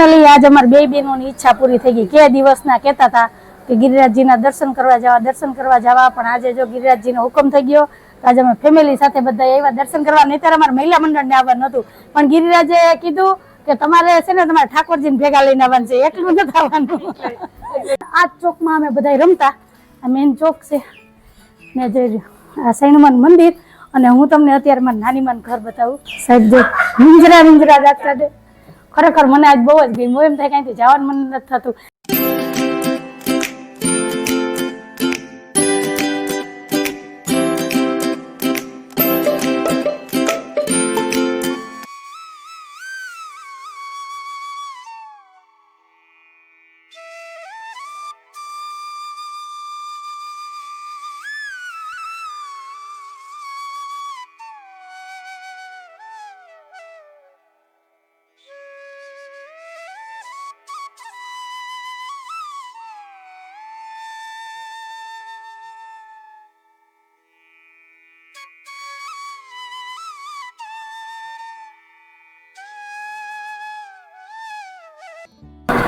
Finally આજ અમારી બે બહેનોની ઈચ્છા પૂરી થઈ ગઈ. કે દિવસના કહેતા હતા કે ગિરિરાજજીના દર્શન કરવા જવા પણ આજે જો ગિરિરાજજીનો હુકમ થઈ ગયો. આજે અમે ફેમિલી સાથે બધા આવ્યા દર્શન કરવા. નહીંતર અમારા મહિલા મંડળને આવવાનું હતું, પણ ગિરિરાજે કીધું કે તમારે છે ને તમારે ઠાકોરજીને ભેગા લઈને આવવાનું છે, એટલું નથી આવવાનું. આ ચોકમાં અમે બધા રમતા, આ મેન ચોક છે ને જોઈ આ સૈનુમાન મંદિર. અને હું તમને અત્યારે મારા નાનીમાનું ઘર બતાવું. સાહેબ જો વિંજરા જાગતા દે. ખરેખર મને આજ બહુ જ ગમ્યું. એમ થાય ક્યાંથી જવાનું મન નથી થતું.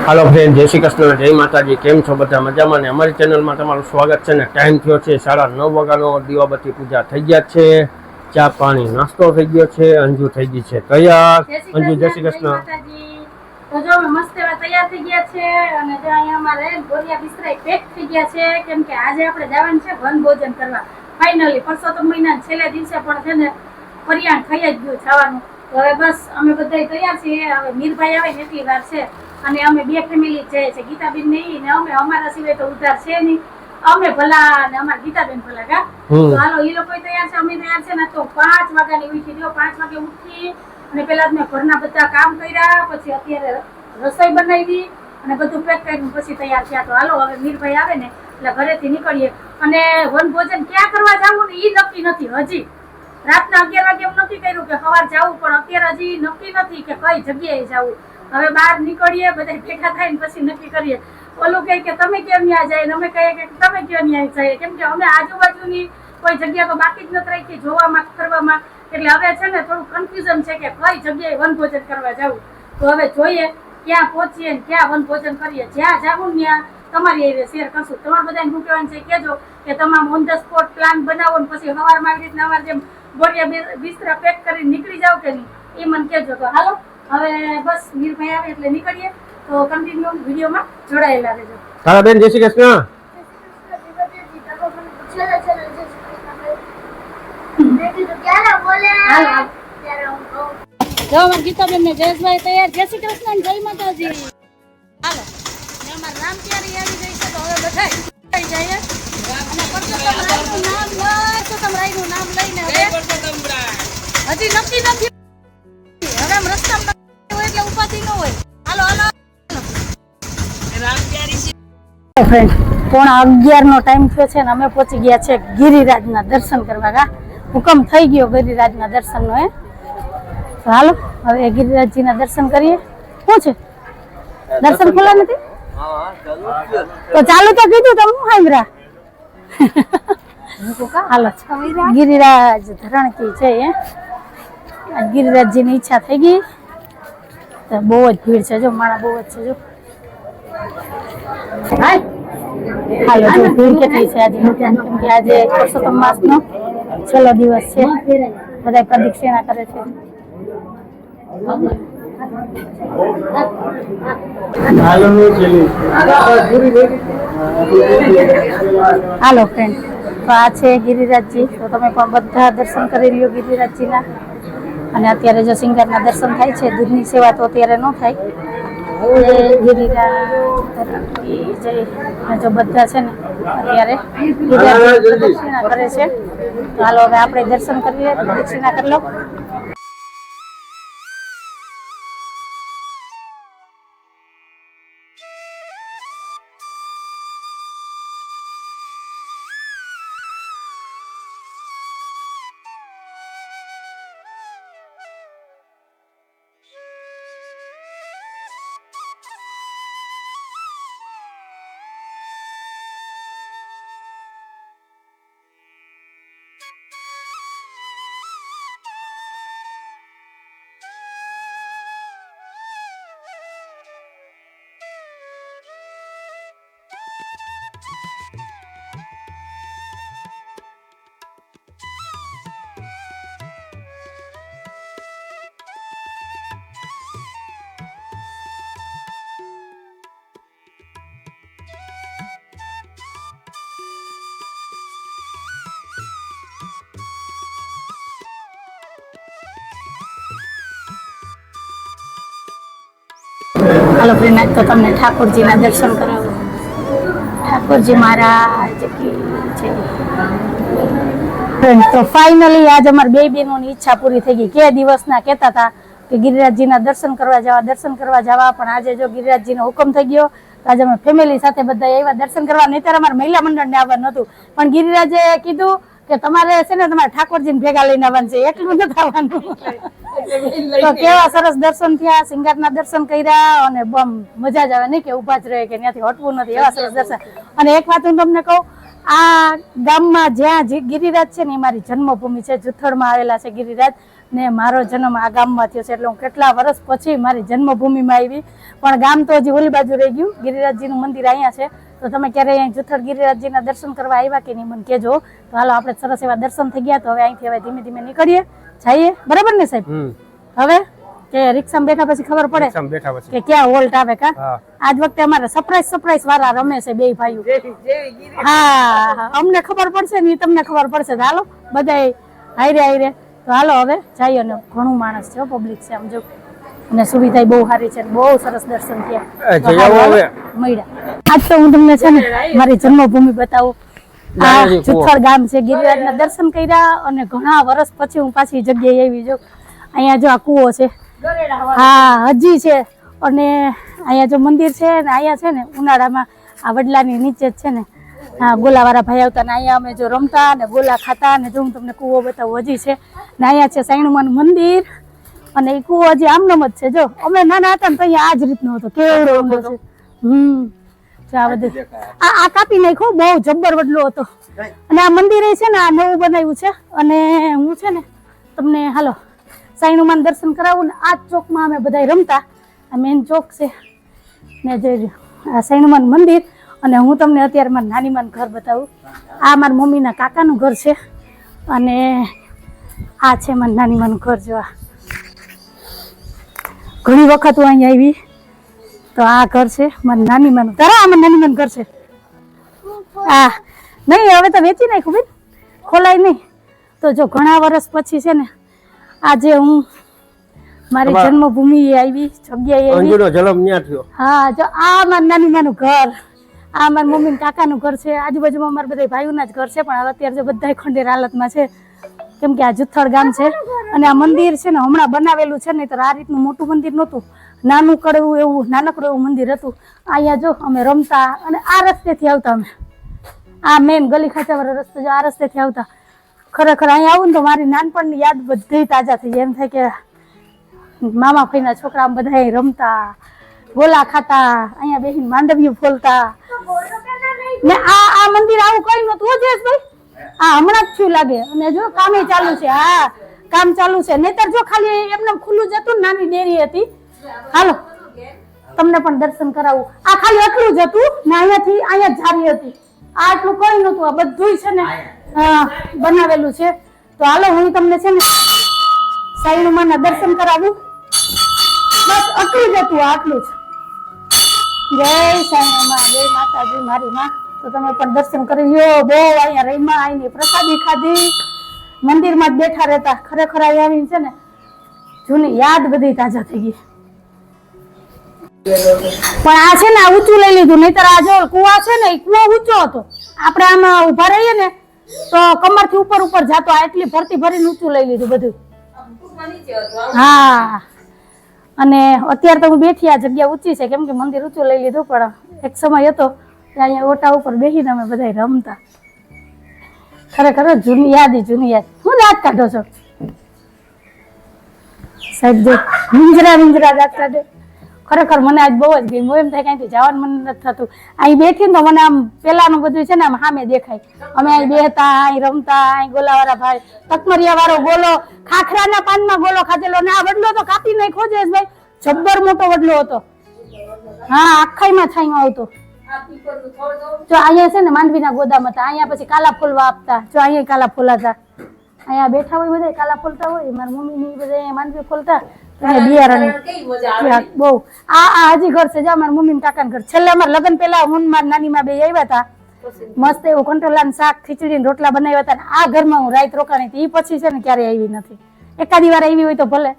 हेलो फ्रेंड, जय श्री कृष्ण, जय माताजी। केम छो बधा मजामां ने अमारी चेनल में तमारुं स्वागत है। टाइम थयो छे 9:30 वाग्यानो। दीवाबत्ती पूजा थई गया छे, चा पाणी नास्तो थई गयो छे, अंजू थई गई छे तैयार। अंजू जय श्री कृष्ण। तो जो मैं मस्त एवा तैयार थई गया छे अने जो अहींया अमारे गोरिया बिस्तरा पेक थई गया छे, केम के आज आपणे जवानुं छे वन भोजन करवा। फाइनली परसोत्तम महीना छेल्ला दिवसे पण छे ने फरियाण थई ज गयुं जवानुं। तो हवे बस अमे बधाय तैयार छीए। हवे मीरभाई आवे ने એટલી વાર છે અને અમે બે ફેમિલી જઈએ છે, ગીતાબેન નહીં ને અમે. અમારા સિવાય તો ઉધાર છે નહીં. અમે ભલા ને અમારા ગીતાબેન ભલા કા. તો હાલો ઈ લોકો તૈયાર છે, અમે તૈયાર છે ને. તો 5 વાગ્યાની ઉઠી ગયો. 5 વાગે ઉઠી અને પેલા મેં ઘરના બધા કામ કર્યા, પછી અત્યારે રસોઈ બનાવી અને બધું પેક કરીને પછી તૈયાર થયા. તો હાલો હવે મીરભાઈ આવે ને એટલે ઘરેથી નીકળીએ. અને વન ભોજન ક્યાં કરવા જવું ને ઈ નક્કી નથી હજી. રાતના 11 વાગે એમ નક્કી કર્યું કે સવાર જવું, પણ અત્યારે હજી નક્કી નથી કે કઈ જગ્યાએ જવું. હવે બહાર નીકળીએ, બધા ભેગા થઈને પછી નક્કી કરીએ. ઓલું કહે કે તમે કેમ ન્યા જાય ને અમે કહીએ કે તમે કેમ ન્યા જઈએ, કેમ કે અમે આજુબાજુની કોઈ જગ્યા તો બાકી જ નથી રાખી જોવામાં કરવામાં. એટલે હવે છે ને થોડું કન્ફ્યુઝન છે કે કઈ જગ્યાએ વનભોજન કરવા જવું. તો હવે જોઈએ ક્યાં પહોંચીએ ને ક્યાં વનભોજન કરીએ. જ્યાં જાવું ત્યાં તમારી એ શેર કરશું. તમારે બધાને શું કહેવાનું છે કહેજો કે તમામ ઓન ધ સ્પોટ પ્લાન બનાવો ને પછી સવારમાં આવી રીતના અમારે જેમ બોરિયા બિસ્તરા પેક કરીને નીકળી જાવ કે નહીં એ મને કહેજો. તો હાલો હવે બસ મીરભાઈ આવે એટલે નીકળીએ. તો કન્ટિન્યુ વિડીયોમાં જોડાયેલા રહેજો. તારા બેન જય શ્રી કૃષ્ણ. જો અમારા ગીતાબેન ને જયેશભાઈ તૈયાર. જય શ્રી કૃષ્ણ, જય માતાજી. હાલો અમારા રામ પ્યારી આવી ગઈ છે. તો હવે બધા જઈએ અને પરસોત્તમ રાયનું નામ લઈ, પરસોત્તમ રાયનું નામ લઈને હજી નક્કી નથી. હવે આમ રસ્તામાં હોય એટલે ઉપાધિ ન હોય. હાલો હાલો રામ પ્યારી છે. ફ્રેન્ડ 11:15 નો ટાઈમ થયો છે ને અમે પહોંચી ગયા છે ગિરિરાજના દર્શન કરવા. કા હુકમ થઈ ગયો ગિરિરાજના દર્શનનો. તો હાલો હવે ગિરિરાજજીના દર્શન કરીએ. શું છે દર્શન ખુલ્લા નથી? તો ચાલુ તો કીધું તમે સાંભળ્યા. હાલો ગિરિરાજ ધરણકી છે. ગિરિરાજજીની ઈચ્છા થઈ ગઈ. તો બહુ જ ભીડ છે, જો માણા બહુ જ છે. જો હાલો જો ભીડ કેટલી છે આજે, કેમ કે આજે પરસોત્તમ માસનો છેલ્લો દિવસ છે. બધા પ્રદક્ષિણા કરે છે. હાલો ફ્રેન્ડ, તો આ છે ગિરિરાજજી. તો તમે પણ બધા દર્શન કરી લ્યો ગિરિરાજજીના. અને અત્યારે જો સિંગરના દર્શન થાય છે. દૂધની સેવા તો અત્યારે ન થાય. જો બધા છે ને અત્યારે ગિરિરાજ પ્રદક્ષિણા કરે છે. તો હાલો હવે આપણે દર્શન કરીએ, પ્રદક્ષિણા કરી લો. હાલો ફ્રેન્ડ, તો તમને ઠાકોરજીના દર્શન કરાવું. ઠાકોરજી મહારાજ કી જય. ફ્રેન્ડ, તો ફાઇનલી આજ અમારી બે બહેનોની ઈચ્છા પૂરી થઈ ગઈ. કે દિવસના કહેતા હતા કે ગિરિરાજજીના દર્શન કરવા જવા, પણ આજે જો ગિરિરાજજીનો હુકમ થઈ ગયો. આજે અમે ફેમિલી સાથે બધા આવ્યા દર્શન કરવા. નહીંતર અમારા મહિલા મંડળને આવવાનું હતું, પણ ગિરિરાજે કીધું કે તમારે છે ને તમારે ઠાકોરજીને ભેગા લઈને આવવાનું છે, એટલું નથી આવવાનું. તો કેવા સરસ દર્શન થયા, સિંગારના દર્શન કર્યા અને બમ મજા જ આવે નહીં કે ઉભા જ રહે કે ત્યાંથી હટવું નથી, એવા સરસ દર્શન. અને એક વાત હું તમને કહું, આ ગામમાં જ્યાં ગિરિરાજ છે ને એ મારી જન્મભૂમિ છે. જુથડમાં આવેલા છે ગિરિરાજ, ને મારો જન્મ આ ગામમાં થયો છે. એટલે હું કેટલા વર્ષ પછી મારી જન્મભૂમિમાં આવી, પણ ગામ તો હજી ઓલી બાજુ રહી ગયું. ગિરિરાજજીનું મંદિર અહીંયા છે. તો તમે ક્યારે અહીં જુથડ ગિરિરાજજીના દર્શન કરવા આવ્યા કે નહીં મને કહેજો. તો હાલો, આપણે સરસ એવા દર્શન થઈ ગયા. તો હવે અહીંથી હવે ધીમે ધીમે નીકળીએ, જઈએ. બરાબર ને સાહેબ? હવે કે રિક્ષામાં બેઠા પછી ખબર પડે કે ક્યાં વોલ્ટ આવે. કા આજ વખતે અમારે સરપ્રાઈઝ વાળા રમે છે બે ભાઈઓ. હા, અમને ખબર પડશે ને તમને ખબર પડશે. તો હાલો બધા હારે. તો હાલો હવે જઈએ. ને ઘણું માણસ છે, પબ્લિક છે આમ જો, અને સુવિધા બહુ સારી છે. બહુ સરસ દર્શન થયા. મળ્યા આજ તો હું તમને છે ને મારી જન્મભૂમિ બતાવું. આ જુથડ ગામ છે. ગિરિરાજના દર્શન કર્યા અને ઘણા વર્ષ પછી હું પાછી જગ્યાએ આવી. જો અહીંયા જો આ કૂવો છે, હા હજી છે. અને અહીંયા જો મંદિર છે ને, અહીંયા છે ને ઉનાળામાં આ વડલાની નીચે જ છે ને ગોલાવાળા ભાઈ આવતા ને અહીંયા અમે જો રમતા ને ગોલા ખાતા. અને જો હું તમને કૂવો બતાવું, હજી છે ને. અહીંયા છે સાઈણુમાનું મંદિર, અને એ કૂવો હજી આમનામ જ છે. જો અમે નાના હતા ને તો અહીંયા આ જ રીતનો હતો, કેવડો ઊંડો છે. આ બધું આ કાપી નાખ્યો, બહુ જબ્બર વડલો હતો. અને આ મંદિર છે ને આ નવું બનાવ્યું છે. અને હું છે ને તમને હાલો સાઈણુમાન દર્શન કરાવું ને. આ ચોકમાં અમે બધા રમતા, આ મેન ચોક છે ને જે આ સાઈણુમાન મંદિર. અને હું તમને અત્યારે મારા નાનીમાનું ઘર બતાવું. આ મારા મમ્મીના કાકાનું ઘર છે, અને આ છે મારા નાનીમાનું ઘર. જો ઘણી વખત હું અહીંયા આવી. તો આ ઘર છે મારા નાનીમાનું. તારા આ મારા નાનીમાનું ઘર છે. આ નહીં, હવે તો વેચી નાખ્યું બેન, ખોલાય નહીં. તો જો ઘણા વર્ષ પછી છે ને આજે હું મારી જન્મભૂમિ આવી, જગ્યાએ આવી. હા, જો આ મારા નાનીમાનું ઘર, આ મારા મમ્મી ને કાકાનું ઘર છે. આજુબાજુમાં મારા બધા ભાઈઓના જ ઘર છે, પણ અત્યારે જો બધા ખંડેર હાલતમાં છે, કેમ કે આ જુથડ ગામ છે. અને આ મંદિર છે ને હમણાં બનાવેલું છે, નહીં તો આ રીતનું મોટું મંદિર નહોતું. નાનકડું એવું મંદિર હતું. અહીંયા જો અમે રમતા, અને આ રસ્તેથી આવતા અમે. આ મેન ગલી ખાંચાવાળો રસ્તો, જો આ રસ્તેથી આવતા. ખરેખર અહીંયા આવું ને તો મારી નાનપણની યાદ બધી તાજા થઈ જાય. એમ થાય કે મામા ફઈના છોકરા બધા રમતા, ગોલા ખાતા, અહીંયા બેસીને માંડવીઓ ફોલતા. ને આ મંદિર આવું કઈ નતું જયેશભાઈ, આ હમણાં જ થયું લાગે. અને જો કામે ચાલુ છે. હા, કામ ચાલુ છે. નહીતર જો ખાલી એમને ખુલ્લું જ હતું, નાની ડેરી હતી. હાલો તમને પણ દર્શન કરાવું. આ ખાલી આટલું જ હતું ને અહીંયાથી અહીંયા જારી હતી. આ આટલું કઈ નતું, આ બધું છે ને બનાવેલું છે. તો હાલો હું તમને છે ને સાઈણુમાના દર્શન કરાવું. બસ આટલું જ હતું, આટલું જ. જય સાઈણુમા, જય માતાજી મારી માં. તો તમે પણ દર્શન કરી લ્યો. બહુ અહીંયા રહીમાં આવીને પ્રસાદી ખાધી, મંદિરમાં જ બેઠા રહેતા. ખરેખર અહીંયા આવીને છે ને જૂની યાદ બધી તાજા થઈ ગઈ. પણ આ છે ને આ ઊંચું લઈ લીધું, નહીતર આ જો કુવા છે ને એ કુવો ઊંચો હતો. આપણે આમાં ઉભા રહીએ ને તો કમર થી ઉપર જતો. આ એટલી ભરતી ભરીને ઊંચું લઈ લીધું બધું. હા, અને અત્યારે તો હું બેઠી, આ જગ્યા ઊંચી છે કેમ કે મંદિર ઊંચું લઈ લીધું. પણ એક સમય હતો અહીંયા ઓટા ઉપર બેસીને અમે બધા રમતા. ખરેખર જૂની યાદ. હું દાંત કાઢો છો સાહેબ? જો વિંજરા દાંત કાઢે. ખરેખર મને આજ બહુ જ ગઈ. એમ થાય ક્યાંથી જવાનું મન નથી થતું. અહીં બેઠી તો મને આમ પેલાનું બધું છે ને આમ સામે દેખાય. અમે અહીં બેહતા, અહીં રમતા, અહીં ગોલાવાળા ભાઈ, તકમરિયા વાળો ગોલો, ખાખરાના પાનમાં ગોલો ખાધેલો. ને આ વડલો તો કાપી નાખ્યો જયેશભાઈ, જબ્બર મોટો વડલો હતો. હા, આખાઈમાં છાંયો આવતો. જો અહીંયા છે ને માંડવીના ગોદામ હતા, અહીંયા પછી કાલા ફૂલવા આપતા, જો અહીંયા કાલા ફૂલાતા, અહીંયા બેઠા હોય બધા કાલા ફોલતા હોય, મારી મમ્મી ની બધા અહીંયા માંડવી ફોલતા, બિયારણ બહુ. આ હજી ઘર છે, જો મારા મમ્મી ને કાકા ઘર. છેલ્લે અમારા લગ્ન પેલા હું મારી નાની માં બે આવ્યા હતા, મસ્ત એવું કંટોલાનું શાક ખીચડી રોટલા બનાવ્યા હતા. આ ઘરમાં હું રાત રોકાણી હતી. એ પછી છે ને ક્યારે આવી નથી, એકાદી વાર આવી હોય તો ભલે.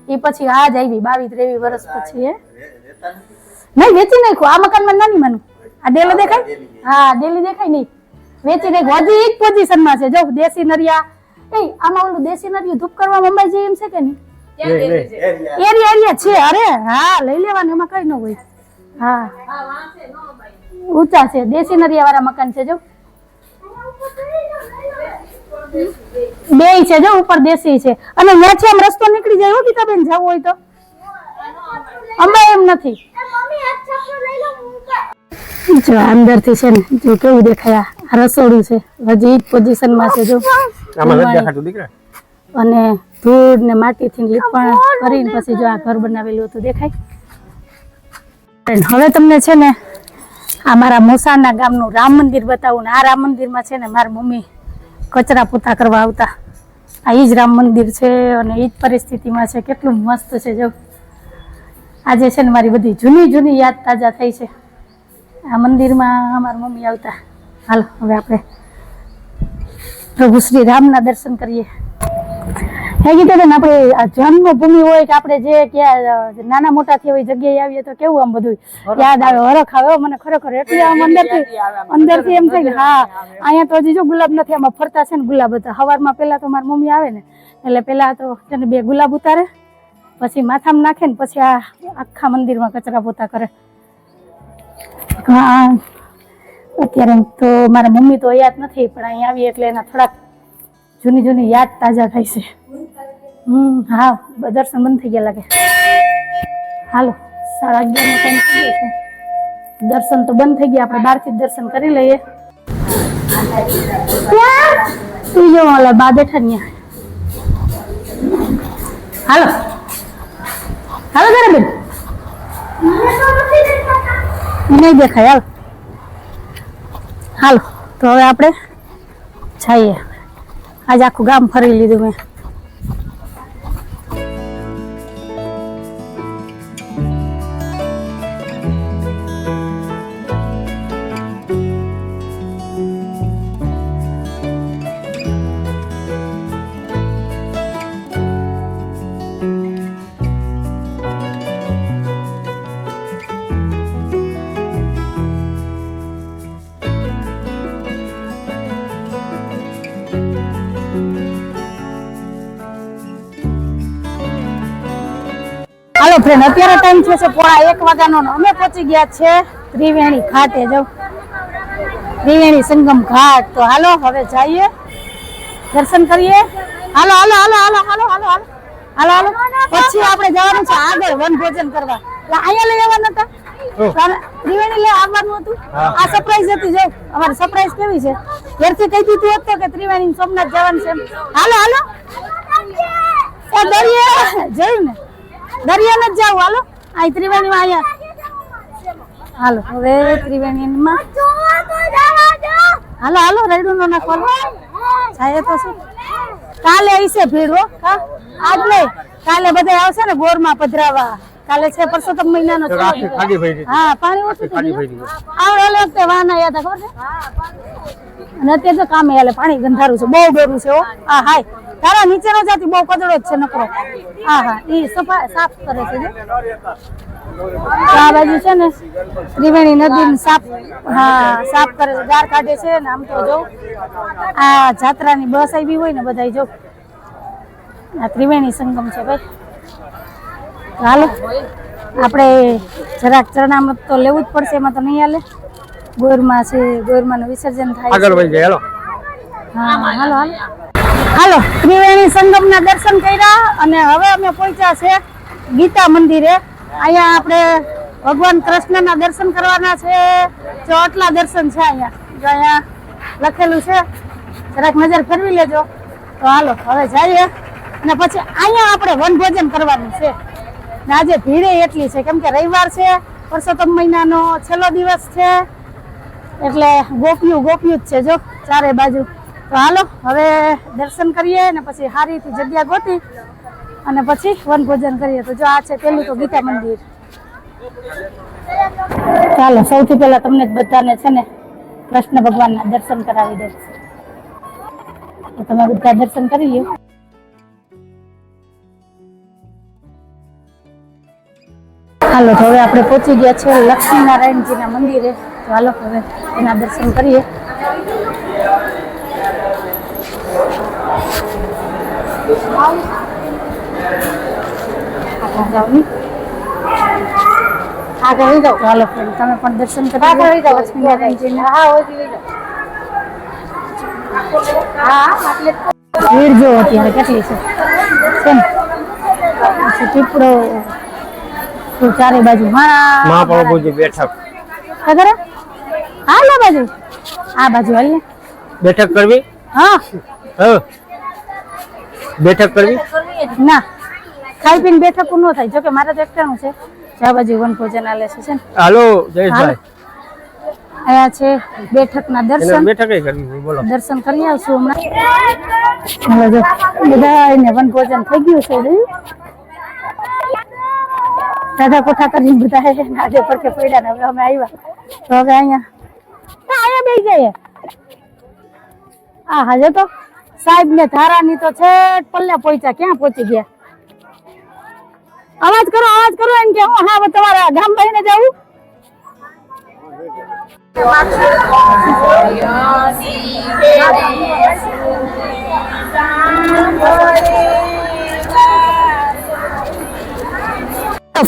એ પછી આ જ આવી 22-23 વર્ષ પછી. નહીં વેચી નાખ્યું આ મકાનમાં નાની માનું. આ ડેલો દેખાય, હા ડેલી દેખાય નહીં, વેચી નાખ્યું. હજી એક પોઝિશન માં છે, જો દેશી નરિયા. આમાં ઓલું દેશી નરિયું ધૂપ કરવા મુંબઈ જઈ એમ છે કે નહીં? એરિયા છે. અરે હા લઈ લેવાનું, એમાં કઈ ન હોય. હા ઊંચા છે, દેશી નરિયા વાળા મકાન છે. જો બે છે, જો ઉપર દેશી છે અને ત્યાંથી આમ રસ્તો નીકળી જાય. હો ગીતાબેન જવું હોય તો, અંબા એમ નથી. જો અંદર થી છે ને જો કેવું દેખાય, આ રસોડું છે, હજી પોઝિશન માં છે. જો અને ધૂળ ને માટી થી લીપણ કરીને પછી જો આ ઘર બનાવેલું હતું દેખાય. હવે તમને છે ને આ મારા મોસાના ગામનું રામ મંદિર બતાવું. આ રામ મંદિરમાં છે ને મારી મમ્મી કચરા પોતા કરવા આવતા. આ ઈ જ રામ મંદિર છે અને ઈ જ પરિસ્થિતિમાં છે. કેટલું મસ્ત છે. જો આજે છે ને મારી બધી જૂની યાદ તાજા થઈ છે. આ મંદિરમાં મારી મમ્મી આવતા. હાલો હવે આપણે પ્રભુ શ્રી રામના દર્શન કરીએ. હે ગીતાબેન, આપણે આ જન્મભૂમિ હોય કે આપણે જે ક્યાં નાના મોટા થયા હોય જગ્યાએ આવીએ તો કેવું આમ બધું યાદ આવે, હરખ આવે. મને ખરેખર એટલે આમ અંદરથી એમ થાય કે હા અહીંયા તો હજી જો ગુલાબ નથી, આમાં ફરતા છે ને ગુલાબ હતા. સવારમાં પેલા તો મારી મમ્મી આવે ને એટલે પેલા તો તેને 2 ગુલાબ ઉતારે, પછી માથામાં નાખે ને પછી આ આખા મંદિરમાં કચરા પોતા કરે. હા અત્યારે તો મારા મમ્મી તો યાદ નથી, પણ અહીંયા આવીએ એટલે એના થોડાક જૂની યાદ તાજા થાય છે. હા દર્શન બંધ થઈ ગયા લાગે. હાલો 11:30 નો ટાઈમ થઈ ગયો છે. દર્શન તો બંધ થઈ ગયા, આપણે બહારથી જ દર્શન કરી લઈએ. તું જો ઓલા બા બેઠા ને હાલો હાલો જરા બેન, નહીં દેખાય. હાલો હાલો તો હવે આપણે જઈએ. આજે આખું ગામ ફરી લીધું મેં. હાલો ફ્રેન્ડ, અત્યારે ટાઈમ થયો છે 1:15 વાગ્યાનો. અમે પહોંચી ગયા છે ત્રિવેણી ઘાટે. જો ત્રિવેણી સંગમ ઘાટ. તો હાલો હવે જઈએ દર્શન કરીએ. હાલો હાલો હાલો હાલો હાલો હાલો હાલો હાલો હાલો પછી આપણે જવાનું છે આગળ વનભોજન કરવા. એટલે અહીંયા લઈ આવવાના હતા, ત્રિવેણી લઈ આવવાનું હતું. આ સરપ્રાઈઝ હતી. જો અમારી સરપ્રાઈઝ કેવી છે, ઘરથી કહી દીધું હતું કે ત્રિવેણી સોમનાથ જવાનું છે. હાલો હાલો દરિયા જોયું ને, દરિયા ન જાવ. હાલો આ ત્રિવેણીમાં અહીંયા હાલો હવે ત્રિવેણીમાં હાલો હાલો રેડું નો નાખવાનો જાય તો શું. કાલે હશે ભીડ હો, આજ નહીં કાલે બધા આવશે ને ગોરમાં પધરાવા. કાલે છે પરસોત્તમ મહિનાનો. હા પાણી ઓછું થઈ ગયું. આ ઓલે વખતે વાહન આવ્યા હતા ખબર છે, અને અત્યારે તો કામે હાલે. પાણી ગંધારું છે, બહુ ડોરું છે. હા હાય તારા નીચે નો જાતી, બહુ કચરો જ છે નકરો. હા હા એ સાફ કરે છે. આ બાજુ છે ને ત્રિવેણી નદી સાફ, હા સાફ કરે છે, ગાર કાઢે છે ને. આમ તો જો આ જાત્રાની બસ આવી હોય ને બધા જો આ ત્રિવેણી સંગમ છે ભાઈ. હાલો આપણે જરાક ચરણામૃત તો લેવું જ પડશે, એમાં તો નહીં હાલે. ગોરમાં છે, ગોરમાંનું વિસર્જન થાય. આગળ વહી જાય. હાલો હા હાલો હાલો હાલો ત્રિવેણી સંગમના દર્શન કર્યા અને હવે અમે પહોંચ્યા છે ગીતા મંદિરે. અહીંયા આપણે ભગવાન કૃષ્ણના દર્શન કરવાના છે. જો આટલા દર્શન છે અહીંયા, જો અહીંયા લખેલું છે, જરાક નજર ફેરવી લેજો. તો હાલો હવે જઈએ અને પછી અહીંયા આપણે વનભોજન કરવાનું છે. આજે ભીડે એટલી છે કેમ કે રવિવાર છે, પરસોત્તમ મહિનાનો છેલ્લો દિવસ છે એટલે ગોપિયું જ છે જો ચારે બાજુ. તો હાલો હવે દર્શન કરીએ ને પછી સારીથી જગ્યા ગોતી અને પછી વનભોજન કરીએ. તો જો આ છે પેલું તો ગીતા મંદિર. ચાલો સૌથી પહેલા તમને બધાને છે ને કૃષ્ણ ભગવાનના દર્શન કરાવી દે. તો તમે બધા દર્શન કરી લ્યો. હાલો તો હવે આપણે પહોંચી ગયા છે લક્ષ્મીનારાયણજીના મંદિરે. તો હાલો હવે એના દર્શન કરીએ. આગળ જાઓ. હાલો ફ્રેન્ડ તમે પણ દર્શન કરી જાઓ લક્ષ્મીનારાયણજીના. ભીડ જો અત્યારે કેટલી છે કેમ પછી પીપળો તો ચારે બાજુ મહાપ્રભુજી બેઠક ખબર હાલ આ બાજુ હાલ ને બેઠક કરવી. હા બેઠક કરવી ના ખાઈ પીને બેઠક ન થાય. જોકે મારે તો એકટાનું છે. આ બાજુ વનભોજન આલે છે ને. હાલો જયેશભાઈ આયા છે બેઠકના દર્શન. બેઠક કરવી બોલો. દર્શન કરી આવશું હમણાં. જો બધા એને વનભોજન થઈ ગયું છે. દાદા કોઠા કરીને બધા આજે પડકે પડ્યા ને હવે અમે આવ્યા. તો હવે અહીંયા બેસી જઈએ. હા હાજે તો સાહેબ ને ધારાની તો છે પલ્લે પહોંચ્યા. ક્યાં પહોંચી ગયા? અવાજ કરો એમ કે હા તમારા ગામ ભાઈને જવું.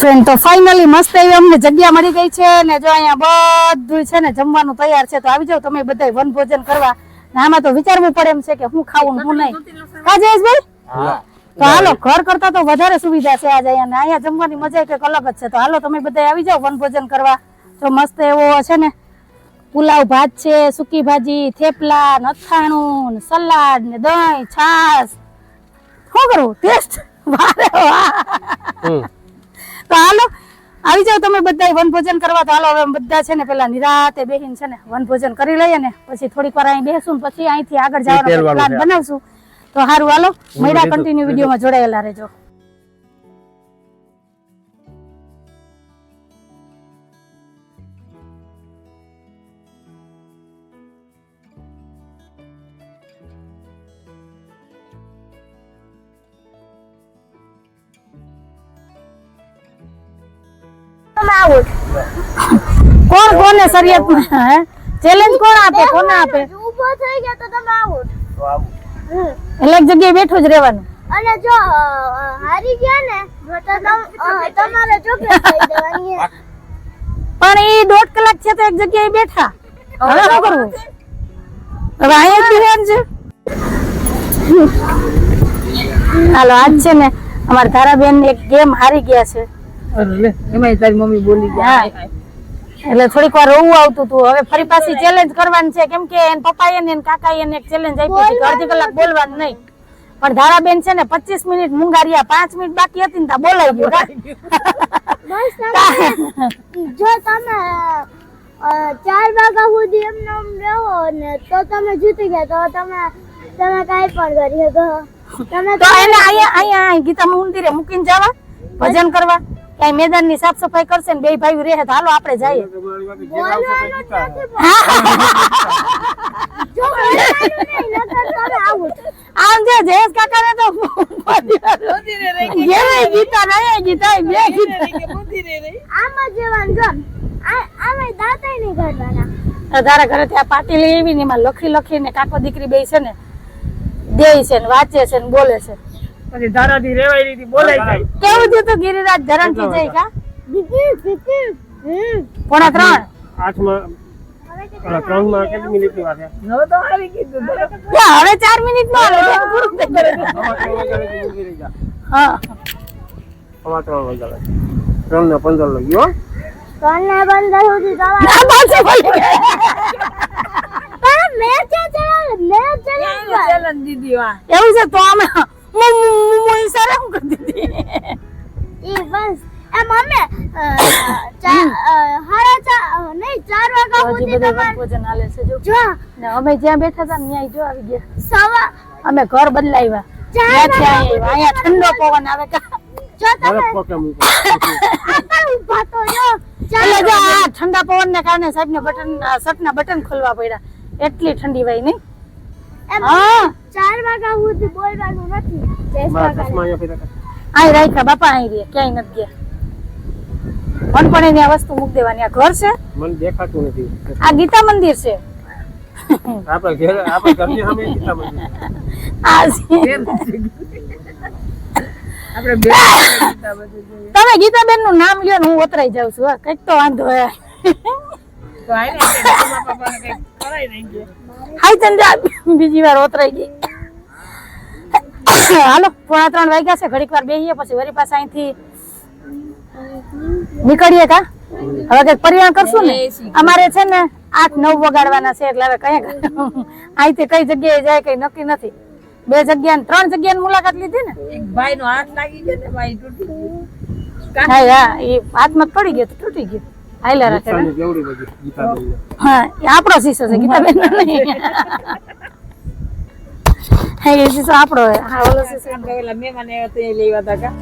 ફ્રેન્ડ તો ફાઇનલી મસ્ત એવી અમને જગ્યા મળી ગઈ છે ને જો અહીંયા બધું છે ને જમવાનું તૈયાર છે. તો આવી જાવ તમે બધા વનભોજન કરવા. આમાં તો વિચારવું પડે એમ છે કે હું ખાવું ને હું નહીં. કા જયેશભાઈ? તો હાલો ઘર કરતા તો વધારે સુવિધા છે આજે અહીંયા. અહીંયા જમવાની મજા કંઈક અલગ જ છે. તો હાલો તમે બધા આવી જાવ વનભોજન કરવા. તો મસ્ત એવો છે ને પુલાવ ભાત છે, સૂકી ભાજી, થેપલા, અથાણું, સલાડ ને દહીં, છાશ. શું કરું ટેસ્ટ વારે વાહ. તો હાલો આવી જાવ તમે બધા વનભોજન કરવા. તો હાલો હવે બધા છે ને પેલા નિરાતે બેહીને છે ને વનભોજન કરી લઈએ ને પછી થોડીક વાર અહીં બેસું પછી અહીંથી આગળ જવાનો પ્લાન બનાવશું. તો સારું હાલો મળ્યા કન્ટિન્યુ વિડીયોમાં જોડાયેલા રહેજો. કોણ કોને શરીયતમાં ચેલેન્જ કોણ આપે? કોને આપે? ઊભો થઈ ગયા તો તમે આઉટ. એટલે એક જગ્યાએ બેઠું જ રહેવાનું. અને જો હારી ગયા ને તો તમારે ચોકલેટ ખાઈ દેવાની છે. પણ એ 1.5 કલાક છે તો એક જગ્યાએ બેઠા. હવે શું કરવું? હવે અહીંયા જ રહેવાનું છે. હાલો આજ છે ને અમારા તારાબેન એક ગેમ હારી ગયા છે. એમાં તારી મમ્મી બોલી ગયા એટલે થોડીક વાર રોવું આવતું હતું. હવે ફરી પાછી ચેલેન્જ કરવાની છે કેમ કે એન પપ્પાએ ને કાકાએ એક ચેલેન્જ આપી હતી કે અડધી કલાક બોલવાનું નહીં. પણ ધારાબેન છે ને 25 મિનિટ મૂંગારિયા 5 મિનિટ બાકી હતી ને તા બોલાઈ ગયો. જો તમે 4 વાગ્યા સુધી એમને આમ રહો ને તો તમે જીતી ગયા. તો તમે કાંઈ પણ કરી શકો. તમે તો એને અહીંયા ગીતા મંદિરે મૂકીને જવા ભજન કરવા. કઈ મેદાન ની સાફ સફાઈ કરશે ને બે ભાઈ રહે તો હાલો આપણે જઈએ. બોલવાનું નથી. જો બોલવાનું નહીં નકર તમે આઉટ. આમ જે જયેશ કાકાને તો ગીતા નહીં ગીતા બે ગીતા આમ જ જવાનું. જો આમાં દાંતાય નહીં કાઢવાના. તારા ઘરે ત્યાં પાટી લઈ આવી ને એમાં લખીને કાકો દીકરી બે છે ને દે છે ને વાંચે છે ને બોલે છે. પછી ધારાથી રેવાઈ રીતી બોલાઈ જાય. કેવું થયું તું ગિરિરાજ ધરણ થી જઈ કા? દીદી 2:45 આઠમાં 3 માં કેટલી મિનિટની વાત છે? હવે તો હારી કીધું હવે 4 મિનિટ નો હાલે પૂરું થઈ ગયું. હા 3 વાગ્યા 3 ને 15 લાગ્યો. તને બંધ સુધી ના પાછો બોલી ગયા. મેચ ચલાવ ચેલેન્જ દીધી વાહ. એવું છે તો અમે ઈશારે શું કરી દીધી. ઈ બસ એ મમ્મી 4:30 નહીં નહીં 4 વાગ્યા હજી સુધી બધે તમારે વનભોજન હાલે છે જો જો ને અમે જ્યાં બેઠા હતા ને ત્યાં જો આવી ગયા સવા અમે ઘર બદલાવ્યા ત્યાંથી અહીંયા આવ્યા. અહીંયા ઠંડો પવન આવે કા જો તમે બરફ પોકે મૂકો ઊભા તો જો એટલે જો આ ઠંડા પવનને કારણે સાહેબને શર્ટના બટન ખોલવા પડ્યા એટલી ઠંડી વાય નહીં એમ હા 4 વાગ્યા સુધી બોલવાનું નથી જય મારા સ્વાગત. ચશ્મા અહીંયા ફેરા અહીં રાખ્યા બાપા અહીં રહ્યા ક્યાંય નથી ગયા મન પણ એની આ વસ્તુ મૂકી દેવાની આ ઘર છે મને દેખાતું નથી આ ગીતા મંદિર છે આપણે ઘરની સામે ગીતા મંદિર. આ છે. આપણે બે ગીતા બધું જોઈએ. તમે ગીતાબેન નું નામ લ્યો ને હું ઉતરાઈ જાઉં છું હા કઈક તો વાંધો હે તો આઈને આપણે મમ્મા પપ્પાને કંઈક કરાઈ દઈએ. હાય ચંદ્રા બીજી વાર ઉતરાઈ ગઈ હાલો 2:45 વાગ્યા છે ઘડીક વાર બેહીએ પછી વળી પાછા અહીંથી નીકળીએ કા હવે કઈક પરિણામ કરશું ને અમારે છે ને 8-9 વગાડવાના છે એટલે હવે કઈ અહીંથી કઈ જગ્યાએ જાય કઈ નક્કી નથી 2 જગ્યા 3 જગ્યાની મુલાકાત લીધી ને એક ભાઈનો હાથ લાગી ગયો ને ભાઈ તૂટી ગયું. હા હા એ હાથમાં પડી ગયો તો તૂટી ગયો હાઈલા રાખે ને. નુકસાની કેવડી બધી ગીતાબેનને. હા એ આપણો શીશો છે ગીતાબેન નો નહીં હા એ શીશો આપણો હે હા ઓલો શીશો આપણે ઓલા મહેમાન આવ્યા તો એ લેવા હતા કા